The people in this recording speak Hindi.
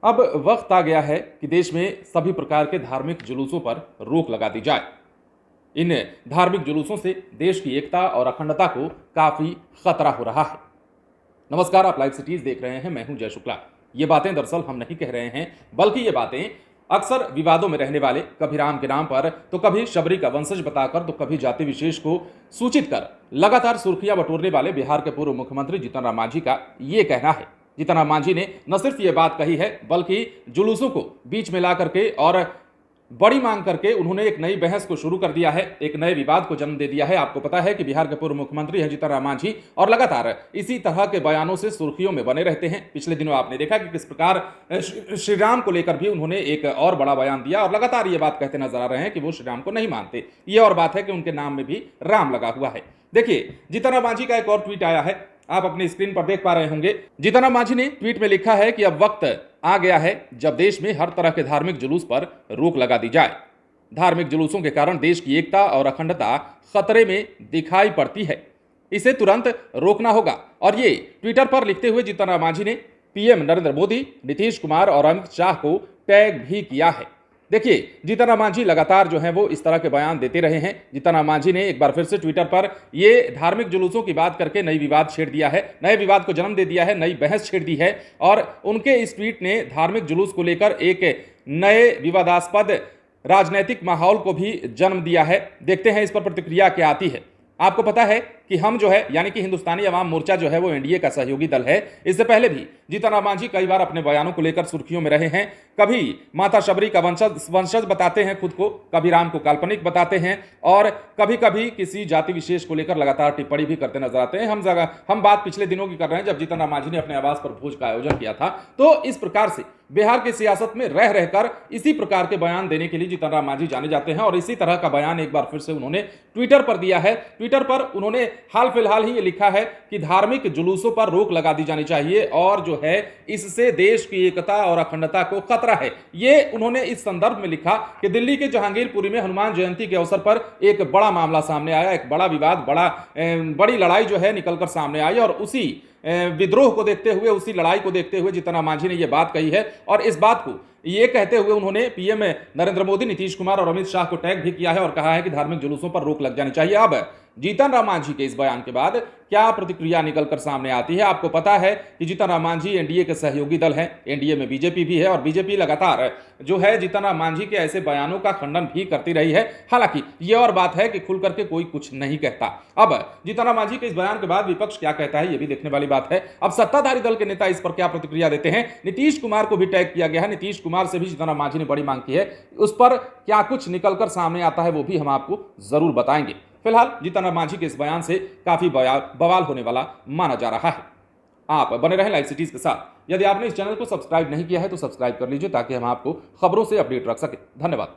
अब वक्त आ गया है कि देश में सभी प्रकार के धार्मिक जुलूसों पर रोक लगा दी जाए। इन धार्मिक जुलूसों से देश की एकता और अखंडता को काफी खतरा हो रहा है। नमस्कार, आप लाइव सिटीज देख रहे हैं। मैं हूं जय शुक्ला। ये बातें दरअसल हम नहीं कह रहे हैं, बल्कि ये बातें अक्सर विवादों में रहने वाले, कभी राम के नाम पर तो कभी शबरी का वंशज बताकर तो कभी जाति विशेष को सूचित कर लगातार सुर्खियां बटोरने वाले बिहार के पूर्व मुख्यमंत्री जीतन राम मांझी का ये कहना है। जीतन राम मांझी ने न सिर्फ ये बात कही है, बल्कि जुलूसों को बीच में ला करके और बड़ी मांग करके उन्होंने एक नई बहस को शुरू कर दिया है, एक नए विवाद को जन्म दे दिया है। आपको पता है कि बिहार के पूर्व मुख्यमंत्री हैं जीतन राम मांझी और लगातार इसी तरह के बयानों से सुर्खियों में बने रहते हैं। पिछले दिनों आपने देखा कि किस प्रकार श्री राम को लेकर भी उन्होंने एक और बड़ा बयान दिया और लगातार ये बात कहते नजर आ रहे हैं कि वो श्री राम को नहीं मानते। ये और बात है कि उनके नाम में भी राम लगा हुआ है। देखिए, जीतन राम मांझी का एक और ट्वीट आया है, आप अपनी स्क्रीन पर देख पा रहे होंगे। जीतन राम मांझी ने ट्वीट में लिखा है कि अब वक्त आ गया है जब देश में हर तरह के धार्मिक जुलूस पर रोक लगा दी जाए। धार्मिक जुलूसों के कारण देश की एकता और अखंडता खतरे में दिखाई पड़ती है। इसे तुरंत रोकना होगा। और ये ट्विटर पर लिखते हुए जीतन राम मांझी ने पीएम नरेंद्र मोदी, नीतीश कुमार और अमित शाह को टैग भी किया है। देखिए, जीतन राम मांझी लगातार जो है वो इस तरह के बयान देते रहे हैं। जीतन राम मांझी ने एक बार फिर से ट्विटर पर ये धार्मिक जुलूसों की बात करके नई विवाद छेड़ दिया है, नए विवाद को जन्म दे दिया है, नई बहस छेड़ दी है और उनके इस ट्वीट ने धार्मिक जुलूस को लेकर एक नए विवादास्पद राजनीतिक माहौल को भी जन्म दिया है। देखते हैं इस पर प्रतिक्रिया क्या आती है। आपको पता है कि हम जो है यानी कि हिंदुस्तानी अवाम मोर्चा जो है वो एनडीए का सहयोगी दल है। इससे पहले भी जीतन राम मांझी कई बार अपने बयानों को लेकर सुर्खियों में रहे हैं। कभी माता शबरी का वंशज बताते हैं खुद को, कभी राम को काल्पनिक बताते हैं और कभी कभी किसी जाति विशेष को लेकर लगातार टिप्पणी भी करते नजर आते हैं। हम बात पिछले दिनों की कर रहे हैं जब जीतन राम मांझी ने अपने आवास पर भोज का आयोजन किया था। तो इस प्रकार से बिहार की सियासत में रह रहकर इसी प्रकार के बयान देने के लिए जीतन राम मांझी जाने जाते हैं और इसी तरह का बयान एक बार फिर से उन्होंने ट्विटर पर दिया है। ट्विटर पर उन्होंने हाल फिलहाल ही ये लिखा है कि धार्मिक जुलूसों पर रोक लगा दी जानी चाहिए और जो है इससे देश की एकता और अखंडता को खतरा है। ये उन्होंने इस संदर्भ में लिखा कि दिल्ली के जहांगीरपुरी में हनुमान जयंती के अवसर पर एक बड़ा मामला सामने आया, एक बड़ा विवाद, बड़ी लड़ाई जो है निकलकर सामने आई और उसी विद्रोह को देखते हुए, उसी लड़ाई को देखते हुए जीतन राम मांझी ने यह बात कही है और इस बात को ये कहते हुए उन्होंने पीएम नरेंद्र मोदी, नीतीश कुमार और अमित शाह को टैग भी किया है और कहा है कि धार्मिक जुलूसों पर रोक लग जानी चाहिए। अब जीतन राम मांझी के इस बयान के बाद क्या प्रतिक्रिया निकलकर सामने आती है? आपको पता है कि जीतन राम मांझी एनडीए के सहयोगी दल हैं, एनडीए में बीजेपी भी है और बीजेपी लगातार जो है जीतन राम मांझी के ऐसे बयानों का खंडन भी करती रही है। हालांकि ये और बात है कि खुल करके कोई कुछ नहीं कहता। अब जीतन राम मांझी के इस बयान के बाद विपक्ष क्या कहता है, ये भी देखने वाली बात है। अब सत्ताधारी दल के नेता इस पर क्या प्रतिक्रिया देते हैं? नीतीश कुमार को भी टैग किया गया है, नीतीश कुमार से भी जीतन राम मांझी ने बड़ी मांग की है। उस पर क्या कुछ निकलकर सामने आता है वो भी हम आपको जरूर बताएंगे। फिलहाल जीतन राम मांझी के इस बयान से काफी बवाल होने वाला माना जा रहा है। आप बने रहें लाइव सिटीज के साथ। यदि आपने इस चैनल को सब्सक्राइब नहीं किया है तो सब्सक्राइब कर लीजिए ताकि हम आपको खबरों से अपडेट रख सके। धन्यवाद।